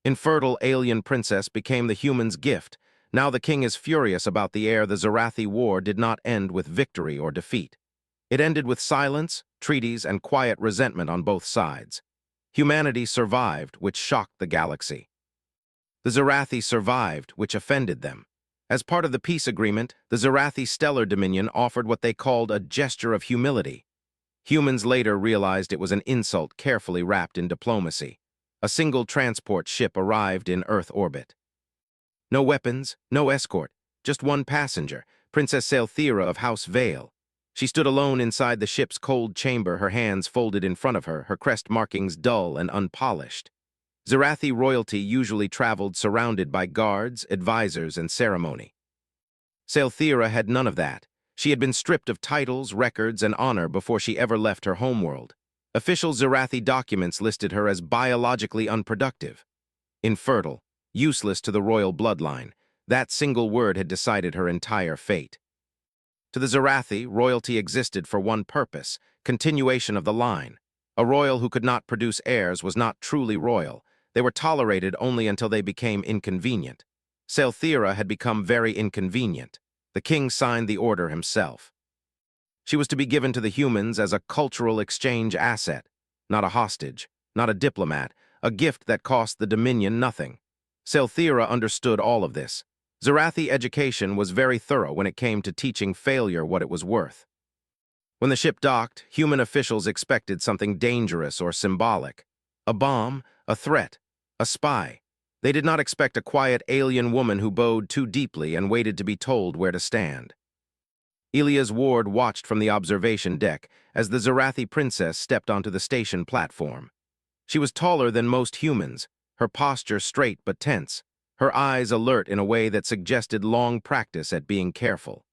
Infertile alien princess became the human's gift. Now the king is furious about the heir. The Zarathi war did not end with victory or defeat. It ended with silence, treaties, and quiet resentment on both sides. Humanity survived, which shocked the galaxy. The Zarathi survived, which offended them. As part of the peace agreement, the Zarathi stellar dominion offered what they called a gesture of humility. Humans later realized it was an insult carefully wrapped in diplomacy. A single transport ship arrived in Earth orbit. No weapons, no escort, just one passenger, Princess Sailthira of House Vale. She stood alone inside the ship's cold chamber, her hands folded in front of her, her crest markings dull and unpolished. Zarathi royalty usually traveled surrounded by guards, advisors, and ceremony. Sailthira had none of that. She had been stripped of titles, records, and honor before she ever left her homeworld. Official Zarathi documents listed her as biologically unproductive, infertile, useless to the royal bloodline. That single word had decided her entire fate. To the Zarathi, royalty existed for one purpose: continuation of the line. A royal who could not produce heirs was not truly royal. They were tolerated only until they became inconvenient. Sailthira had become very inconvenient. The king signed the order himself. She was to be given to the humans as a cultural exchange asset, not a hostage, not a diplomat, a gift that cost the Dominion nothing. Sailthira understood all of this. Zarathi education was very thorough when it came to teaching failure what it was worth. When the ship docked, human officials expected something dangerous or symbolic. A bomb, a threat, a spy. They did not expect a quiet alien woman who bowed too deeply and waited to be told where to stand. Elia's ward watched from the observation deck as the Zarathi princess stepped onto the station platform. She was taller than most humans, her posture straight but tense, her eyes alert in a way that suggested long practice at being careful.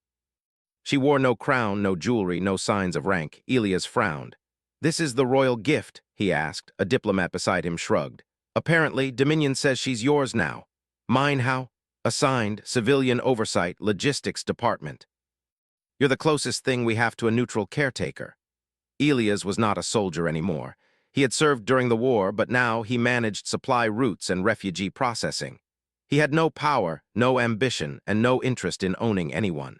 She wore no crown, no jewelry, no signs of rank. Elias frowned. "This is the royal gift?" he asked. A diplomat beside him shrugged. "Apparently, Dominion says she's yours now." "Mine how?" "Assigned, civilian oversight, logistics department." "You're the closest thing we have to a neutral caretaker." Elias was not a soldier anymore. He had served during the war, but now he managed supply routes and refugee processing. He had no power, no ambition, and no interest in owning anyone.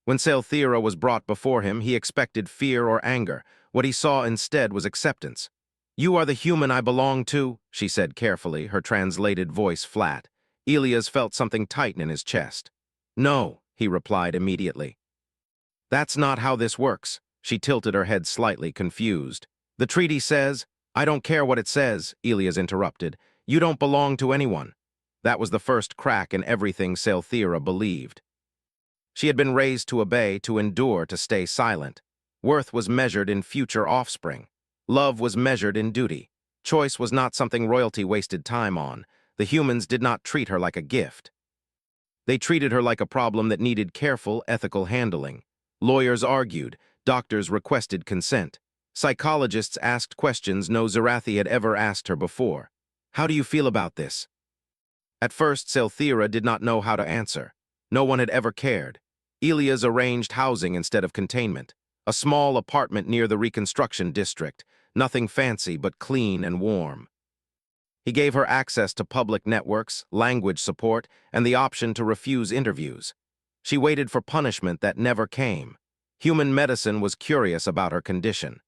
When Sailthira was brought before him, he expected fear or anger. What he saw instead was acceptance. "You are the human I belong to," she said carefully, her translated voice flat. Elias felt something tighten in his chest. "No," he replied immediately. "That's not how this works." She tilted her head slightly, confused. "The treaty says—" "I don't care what it says," Elias interrupted. "You don't belong to anyone." That was the first crack in everything Sailthira believed. She had been raised to obey, to endure, to stay silent. Worth was measured in future offspring. Love was measured in duty. Choice was not something royalty wasted time on. The humans did not treat her like a gift. They treated her like a problem that needed careful, ethical handling. Lawyers argued. Doctors requested consent. Psychologists asked questions no Zarathi had ever asked her before. "How do you feel about this?" At first, Sailthira did not know how to answer. No one had ever cared. Elias arranged housing instead of containment. A small apartment near the reconstruction district. Nothing fancy, but clean and warm. He gave her access to public networks, language support, and the option to refuse interviews. She waited for punishment that never came. Human medicine was curious about her condition.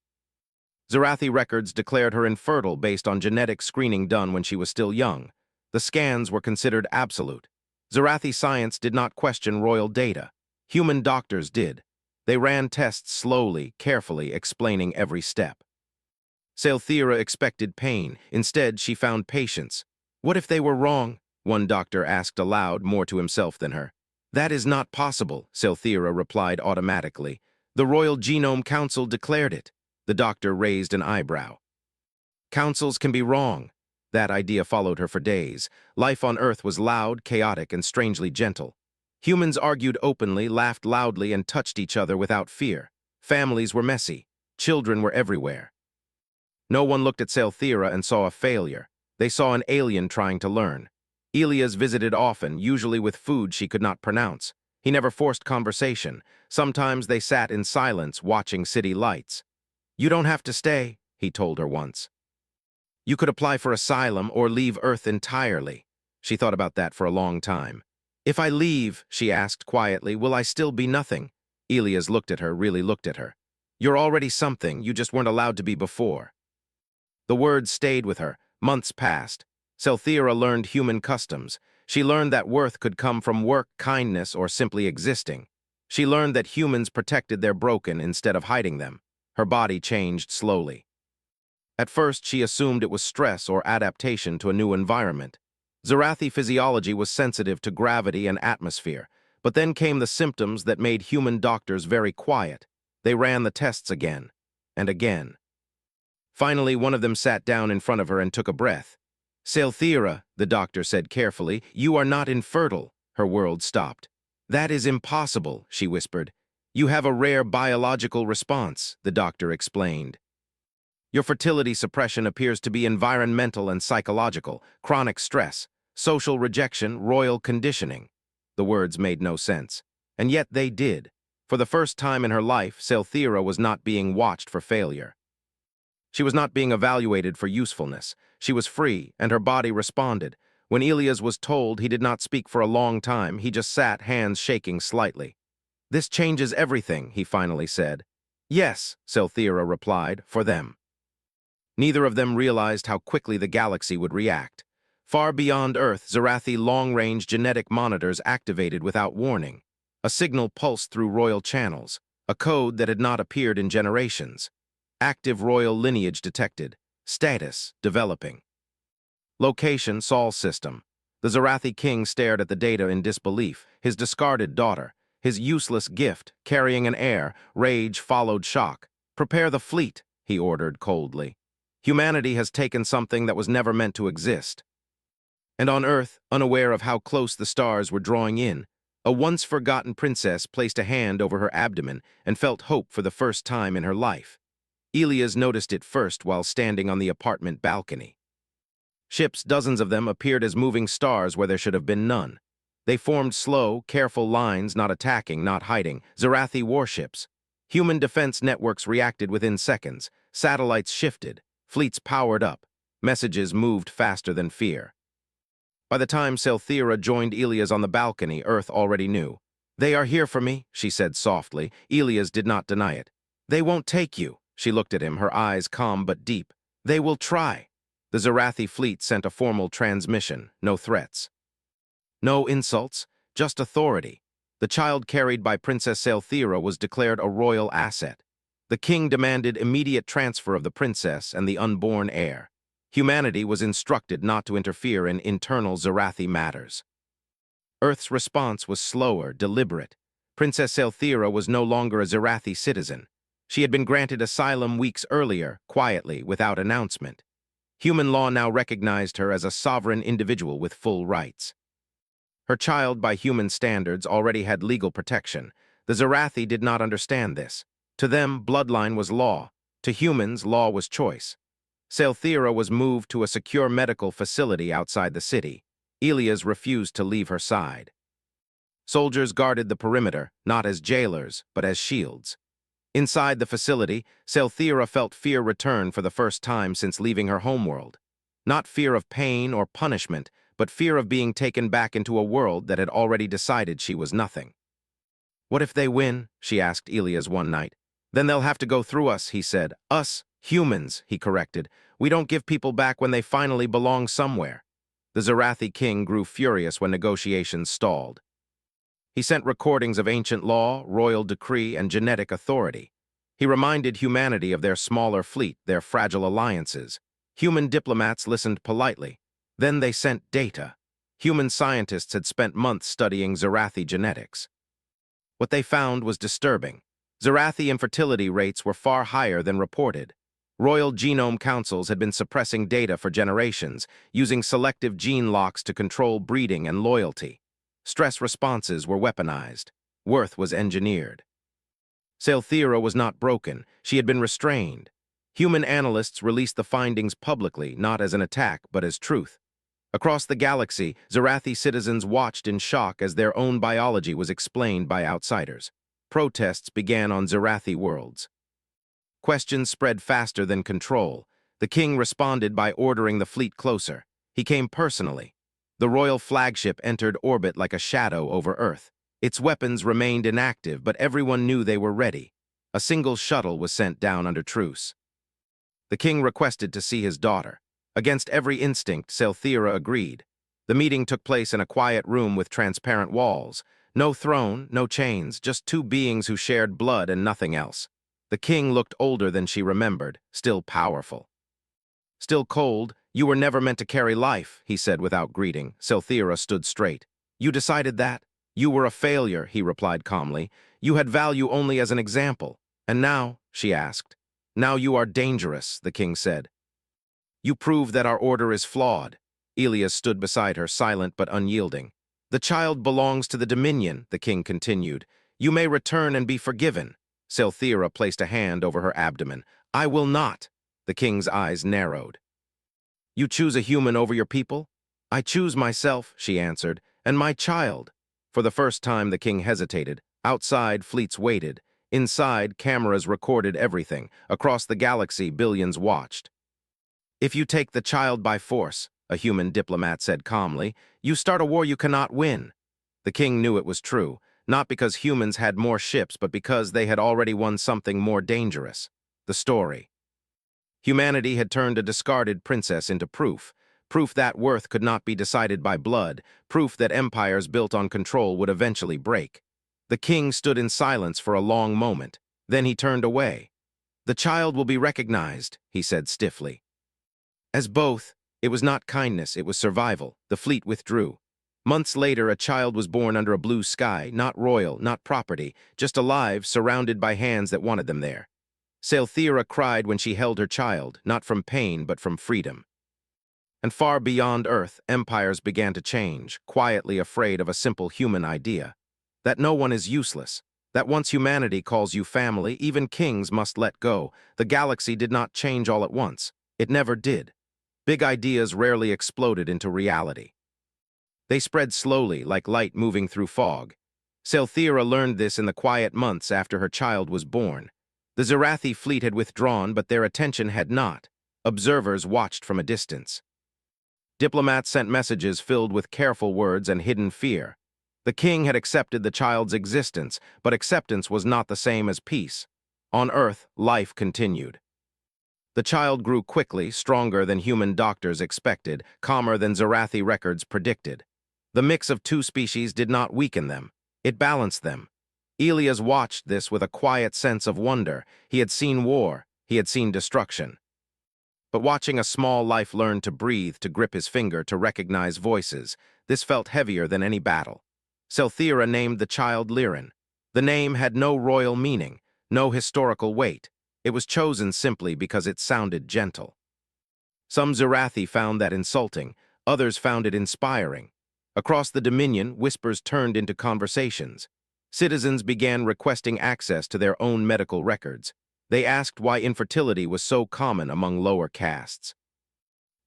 Zarathi records declared her infertile based on genetic screening done when she was still young. The scans were considered absolute. Zarathi science did not question royal data. Human doctors did. They ran tests slowly, carefully, explaining every step. Sailthira expected pain. Instead, she found patience. "What if they were wrong?" one doctor asked aloud, more to himself than her. "That is not possible," Sailthira replied automatically. "The Royal Genome Council declared it." The doctor raised an eyebrow. "Councils can be wrong." That idea followed her for days. Life on Earth was loud, chaotic, and strangely gentle. Humans argued openly, laughed loudly, and touched each other without fear. Families were messy. Children were everywhere. No one looked at Sailthira and saw a failure. They saw an alien trying to learn. Elias visited often, usually with food she could not pronounce. He never forced conversation. Sometimes they sat in silence, watching city lights. "You don't have to stay," he told her once. You could apply for asylum or leave Earth entirely. She thought about that for a long time. If I leave, she asked quietly, will I still be nothing? Elias looked at her, really looked at her. You're already something, you just weren't allowed to be before. The words stayed with her. Months passed. Selthira learned human customs. She learned that worth could come from work, kindness, or simply existing. She learned that humans protected their broken instead of hiding them. Her body changed slowly. At first, she assumed it was stress or adaptation to a new environment. Zarathi physiology was sensitive to gravity and atmosphere, but then came the symptoms that made human doctors very quiet. They ran the tests again and again. Finally, one of them sat down in front of her and took a breath. Selthira, the doctor said carefully, you are not infertile. Her world stopped. That is impossible, she whispered. You have a rare biological response, the doctor explained. Your fertility suppression appears to be environmental and psychological, chronic stress, social rejection, royal conditioning. The words made no sense. And yet they did. For the first time in her life, Selthira was not being watched for failure. She was not being evaluated for usefulness. She was free, and her body responded. When Elias was told, he did not speak for a long time. He just sat, hands shaking slightly. This changes everything, he finally said. Yes, Selthira replied, for them. Neither of them realized how quickly the galaxy would react. Far beyond Earth, Zarathi long-range genetic monitors activated without warning. A signal pulsed through royal channels, a code that had not appeared in generations. Active royal lineage detected. Status developing. Location Sol system. The Zarathi king stared at the data in disbelief. His discarded daughter, his useless gift, carrying an heir. Rage followed shock. Prepare the fleet, he ordered coldly. Humanity has taken something that was never meant to exist. And on Earth, unaware of how close the stars were drawing in, a once-forgotten princess placed a hand over her abdomen and felt hope for the first time in her life. Elias noticed it first while standing on the apartment balcony. Ships, dozens of them, appeared as moving stars where there should have been none. They formed slow, careful lines, not attacking, not hiding. Zarathi warships. Human defense networks reacted within seconds. Satellites shifted. Fleets powered up. Messages moved faster than fear. By the time Selthira joined Elias on the balcony, Earth already knew. They are here for me, she said softly. Elias did not deny it. They won't take you. She looked at him, her eyes calm but deep. They will try. The Zarathi fleet sent a formal transmission, no threats. No insults, just authority. The child carried by Princess Selthira was declared a royal asset. The king demanded immediate transfer of the princess and the unborn heir. Humanity was instructed not to interfere in internal Zarathi matters. Earth's response was slower, deliberate. Princess Selthira was no longer a Zarathi citizen. She had been granted asylum weeks earlier, quietly, without announcement. Human law now recognized her as a sovereign individual with full rights. Her child, by human standards, already had legal protection. The Zarathi did not understand this. To them, bloodline was law. To humans, law was choice. Selthira was moved to a secure medical facility outside the city. Elias refused to leave her side. Soldiers guarded the perimeter, not as jailers, but as shields. Inside the facility, Selthira felt fear return for the first time since leaving her homeworld. Not fear of pain or punishment, but fear of being taken back into a world that had already decided she was nothing. What if they win? She asked Elias one night. Then they'll have to go through us, he said. Us, humans, he corrected. We don't give people back when they finally belong somewhere. The Zarathi king grew furious when negotiations stalled. He sent recordings of ancient law, royal decree, and genetic authority. He reminded humanity of their smaller fleet, their fragile alliances. Human diplomats listened politely. Then they sent data. Human scientists had spent months studying Zarathi genetics. What they found was disturbing. Zarathi infertility rates were far higher than reported. Royal genome councils had been suppressing data for generations, using selective gene locks to control breeding and loyalty. Stress responses were weaponized. Worth was engineered. Selthira was not broken. She had been restrained. Human analysts released the findings publicly, not as an attack, but as truth. Across the galaxy, Zarathi citizens watched in shock as their own biology was explained by outsiders. Protests began on Zarathi worlds. Questions spread faster than control. The king responded by ordering the fleet closer. He came personally. The royal flagship entered orbit like a shadow over Earth. Its weapons remained inactive, but everyone knew they were ready. A single shuttle was sent down under truce. The king requested to see his daughter. Against every instinct, Selthira agreed. The meeting took place in a quiet room with transparent walls. No throne, no chains, just two beings who shared blood and nothing else. The king looked older than she remembered, still powerful. Still cold. You were never meant to carry life, he said without greeting. Selthira stood straight. You decided that? You were a failure, he replied calmly. You had value only as an example. And now, she asked. Now you are dangerous, the king said. You prove that our order is flawed. Elias stood beside her, silent but unyielding. The child belongs to the Dominion, the king continued. You may return and be forgiven. Selthira placed a hand over her abdomen. I will not. The king's eyes narrowed. You choose a human over your people? I choose myself, she answered, and my child. For the first time, the king hesitated. Outside, fleets waited. Inside, cameras recorded everything. Across the galaxy, billions watched. If you take the child by force, a human diplomat said calmly, you start a war you cannot win. The king knew it was true, not because humans had more ships, but because they had already won something more dangerous. The story. Humanity had turned a discarded princess into proof that worth could not be decided by blood, proof that empires built on control would eventually break. The king stood in silence for a long moment. Then he turned away. The child will be recognized, he said stiffly. As both, it was not kindness, it was survival. The fleet withdrew. Months later, a child was born under a blue sky, not royal, not property, just alive, surrounded by hands that wanted them there. Selthira cried when she held her child, not from pain, but from freedom. And far beyond Earth, empires began to change, quietly afraid of a simple human idea. That no one is useless. That once humanity calls you family, even kings must let go. The galaxy did not change all at once. It never did. Big ideas rarely exploded into reality. They spread slowly, like light moving through fog. Selthira learned this in the quiet months after her child was born. The Zarathi fleet had withdrawn, but their attention had not. Observers watched from a distance. Diplomats sent messages filled with careful words and hidden fear. The king had accepted the child's existence, but acceptance was not the same as peace. On Earth, life continued. The child grew quickly, stronger than human doctors expected, calmer than Zarathi records predicted. The mix of two species did not weaken them. It balanced them. Elias watched this with a quiet sense of wonder. He had seen war. He had seen destruction. But watching a small life learn to breathe, to grip his finger, to recognize voices, this felt heavier than any battle. Selthira named the child Lirin. The name had no royal meaning, no historical weight. It was chosen simply because it sounded gentle. Some Zarathi found that insulting, others found it inspiring. Across the Dominion, whispers turned into conversations. Citizens began requesting access to their own medical records. They asked why infertility was so common among lower castes.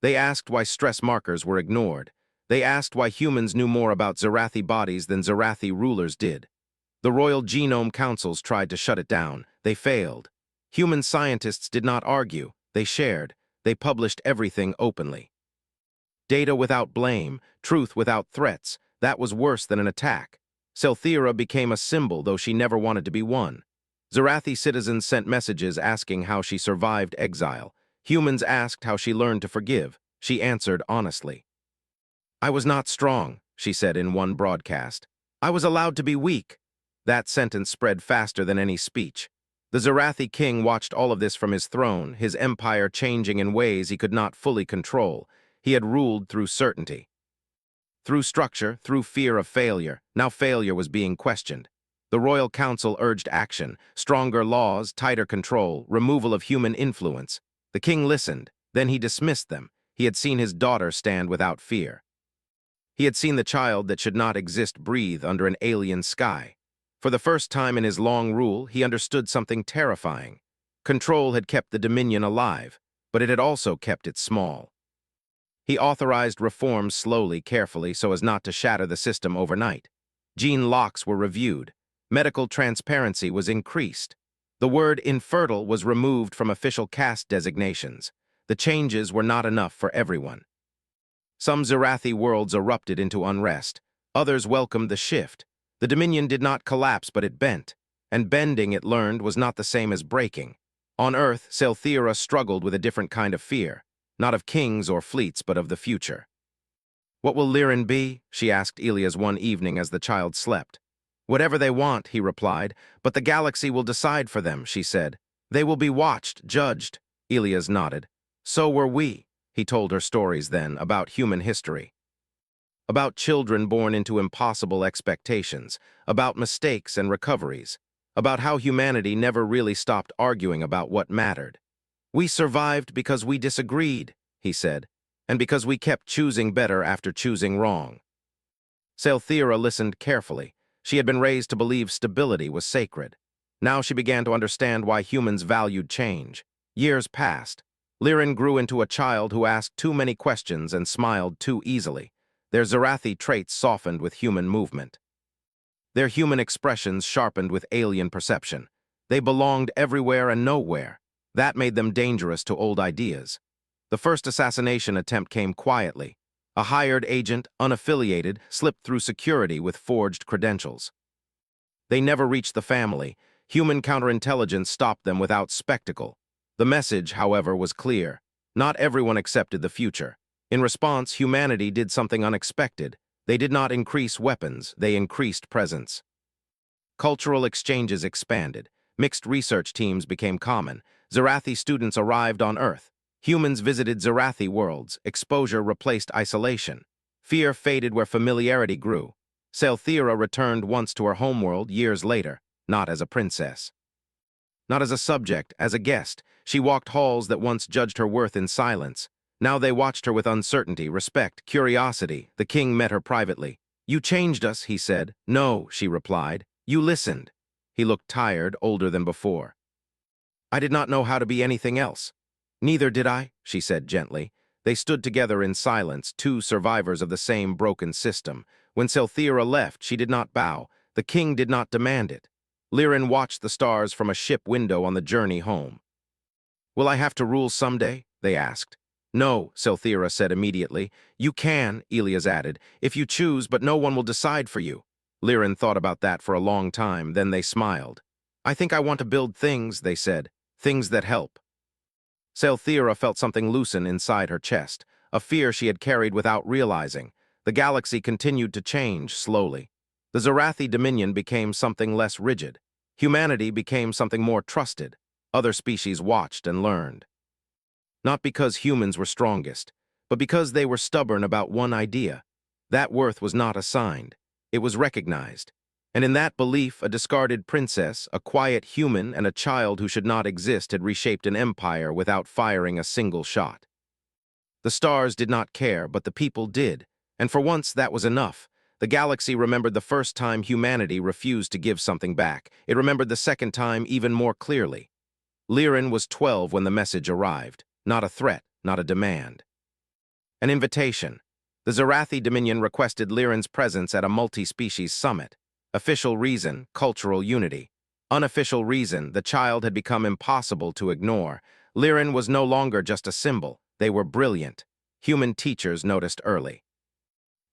They asked why stress markers were ignored. They asked why humans knew more about Zarathi bodies than Zarathi rulers did. The Royal Genome Councils tried to shut it down. They failed. Human scientists did not argue. They shared. They published everything openly. Data without blame, truth without threats, that was worse than an attack. Selthira became a symbol, though she never wanted to be one. Zarathi citizens sent messages asking how she survived exile. Humans asked how she learned to forgive. She answered honestly. I was not strong, she said in one broadcast. I was allowed to be weak. That sentence spread faster than any speech. The Zarathi king watched all of this from his throne, his empire changing in ways he could not fully control. He had ruled through certainty. Through structure, through fear of failure. Now failure was being questioned. The Royal Council urged action, stronger laws, tighter control, removal of human influence. The king listened, then he dismissed them. He had seen his daughter stand without fear. He had seen the child that should not exist breathe under an alien sky. For the first time in his long rule, he understood something terrifying. Control had kept the Dominion alive, but it had also kept it small. He authorized reforms slowly, carefully, so as not to shatter the system overnight. Gene locks were reviewed. Medical transparency was increased. The word infertile was removed from official caste designations. The changes were not enough for everyone. Some Zarathi worlds erupted into unrest. Others welcomed the shift. The Dominion did not collapse, but it bent. And bending, it learned, was not the same as breaking. On Earth, Selthira struggled with a different kind of fear, not of kings or fleets, but of the future. "What will Lirin be?" she asked Elias one evening as the child slept. "Whatever they want," he replied, "but the galaxy will decide for them," she said. "They will be watched, judged." Elias nodded. "So were we," he told her stories then about human history. About children born into impossible expectations, about mistakes and recoveries, about how humanity never really stopped arguing about what mattered. "We survived because we disagreed," he said, "and because we kept choosing better after choosing wrong." Selthira listened carefully. She had been raised to believe stability was sacred. Now she began to understand why humans valued change. Years passed. Lirin grew into a child who asked too many questions and smiled too easily. Their Zarathi traits softened with human movement. Their human expressions sharpened with alien perception. They belonged everywhere and nowhere. That made them dangerous to old ideas. The first assassination attempt came quietly. A hired agent, unaffiliated, slipped through security with forged credentials. They never reached the family. Human counterintelligence stopped them without spectacle. The message, however, was clear. Not everyone accepted the future. In response, humanity did something unexpected. They did not increase weapons, they increased presence. Cultural exchanges expanded. Mixed research teams became common. Zarathi students arrived on Earth. Humans visited Zarathi worlds. Exposure replaced isolation. Fear faded where familiarity grew. Selthira returned once to her homeworld years later, not as a princess. Not as a subject, as a guest. She walked halls that once judged her worth in silence. Now they watched her with uncertainty, respect, curiosity. The king met her privately. "You changed us," he said. "No," she replied. "You listened." He looked tired, older than before. "I did not know how to be anything else." "Neither did I," she said gently. They stood together in silence, two survivors of the same broken system. When Selthira left, she did not bow. The king did not demand it. Lirin watched the stars from a ship window on the journey home. "Will I have to rule someday?" they asked. "No," Selthira said immediately. "You can," Elias added, "if you choose, but no one will decide for you." Lirin thought about that for a long time, then they smiled. "I think I want to build things," they said, "things that help." Selthira felt something loosen inside her chest, a fear she had carried without realizing. The galaxy continued to change slowly. The Zarathi Dominion became something less rigid. Humanity became something more trusted. Other species watched and learned. Not because humans were strongest, but because they were stubborn about one idea. That worth was not assigned. It was recognized. And in that belief, a discarded princess, a quiet human, and a child who should not exist had reshaped an empire without firing a single shot. The stars did not care, but the people did. And for once, that was enough. The galaxy remembered the first time humanity refused to give something back. It remembered the second time even more clearly. Lirin was 12 when the message arrived. Not a threat, not a demand. An invitation. The Zarathi Dominion requested Lirin's presence at a multi-species summit. Official reason, cultural unity. Unofficial reason, the child had become impossible to ignore. Lirin was no longer just a symbol. They were brilliant. Human teachers noticed early.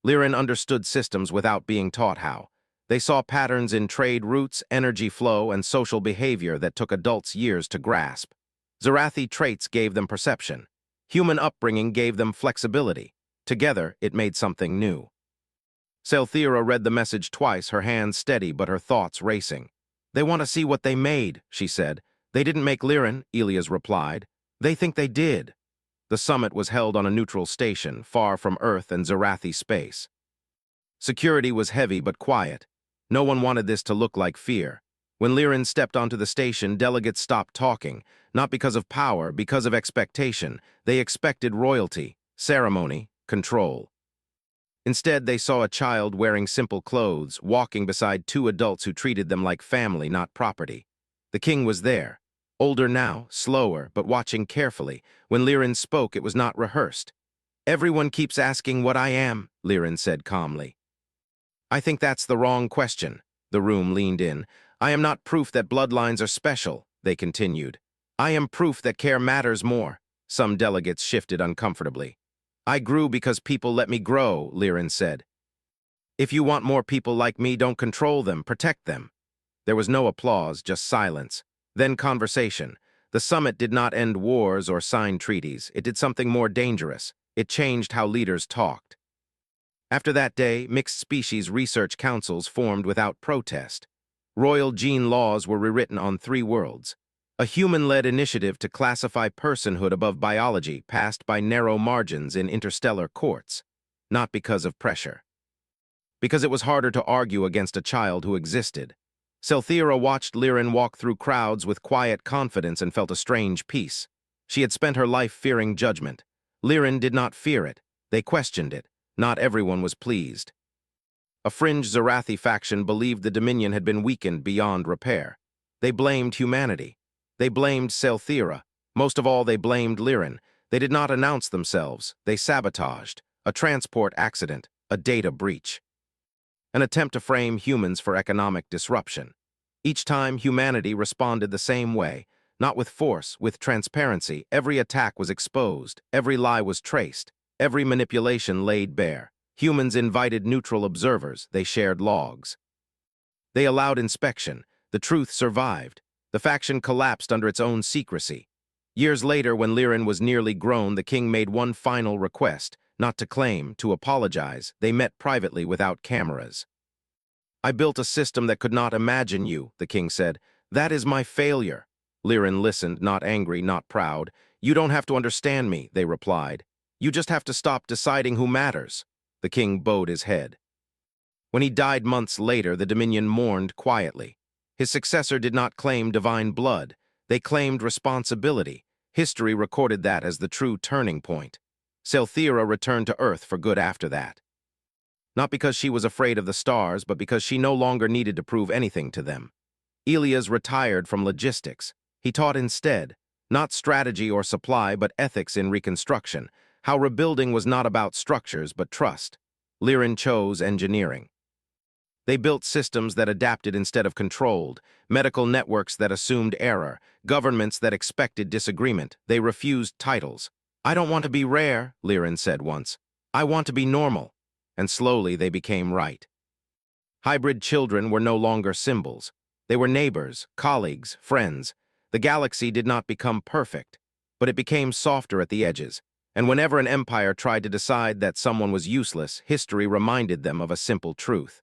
Lirin understood systems without being taught how. They saw patterns in trade routes, energy flow, and social behavior that took adults years to grasp. Zarathi traits gave them perception. Human upbringing gave them flexibility. Together, it made something new. Selthira read the message twice, her hands steady but her thoughts racing. "They want to see what they made," she said. "They didn't make Lirin," Elias replied. "They think they did." The summit was held on a neutral station, far from Earth and Zarathi space. Security was heavy but quiet. No one wanted this to look like fear. When Lirin stepped onto the station, delegates stopped talking, not because of power, because of expectation. They expected royalty, ceremony, control. Instead, they saw a child wearing simple clothes, walking beside two adults who treated them like family, not property. The king was there. Older now, slower, but watching carefully. When Lirin spoke, it was not rehearsed. "Everyone keeps asking what I am," Lirin said calmly. "I think that's the wrong question." The room leaned in. "I am not proof that bloodlines are special," they continued. "I am proof that care matters more." Some delegates shifted uncomfortably. I grew because people let me grow, Lirin said. If you want more people like me, don't control them, protect them. There was no applause, just silence. Then conversation. The summit did not end wars or sign treaties. It did something more dangerous. It changed how leaders talked. After that day, mixed species research councils formed without protest. Royal gene laws were rewritten on 3 worlds. A human-led initiative to classify personhood above biology passed by narrow margins in interstellar courts, not because of pressure. Because it was harder to argue against a child who existed. Selthira watched Lirin walk through crowds with quiet confidence and felt a strange peace. She had spent her life fearing judgment. Lirin did not fear it. They questioned it. Not everyone was pleased. A fringe Zarathi faction believed the Dominion had been weakened beyond repair. They blamed humanity. They blamed Selthira. Most of all, they blamed Lirin. They did not announce themselves. They sabotaged. A transport accident. A data breach. An attempt to frame humans for economic disruption. Each time, humanity responded the same way. Not with force, with transparency. Every attack was exposed. Every lie was traced. Every manipulation laid bare. Humans invited neutral observers. They shared logs. They allowed inspection. The truth survived. The faction collapsed under its own secrecy. Years later, when Lirin was nearly grown, the king made one final request, not to claim, to apologize. They met privately without cameras. I built a system that could not imagine you, the king said. That is my failure. Lirin listened, not angry, not proud. You don't have to understand me, they replied. You just have to stop deciding who matters. The king bowed his head. When he died months later, the Dominion mourned quietly. His successor did not claim divine blood. They claimed responsibility. History recorded that as the true turning point. Selthira returned to Earth for good after that. Not because she was afraid of the stars, but because she no longer needed to prove anything to them. Elias retired from logistics. He taught instead, not strategy or supply, but ethics in reconstruction, how rebuilding was not about structures, but trust. Lirin chose engineering. They built systems that adapted instead of controlled, medical networks that assumed error, governments that expected disagreement. They refused titles. I don't want to be rare, Lirin said once. I want to be normal. And slowly they became right. Hybrid children were no longer symbols. They were neighbors, colleagues, friends. The galaxy did not become perfect, but it became softer at the edges. And whenever an empire tried to decide that someone was useless, history reminded them of a simple truth.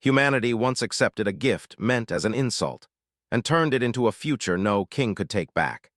Humanity once accepted a gift meant as an insult, and turned it into a future no king could take back.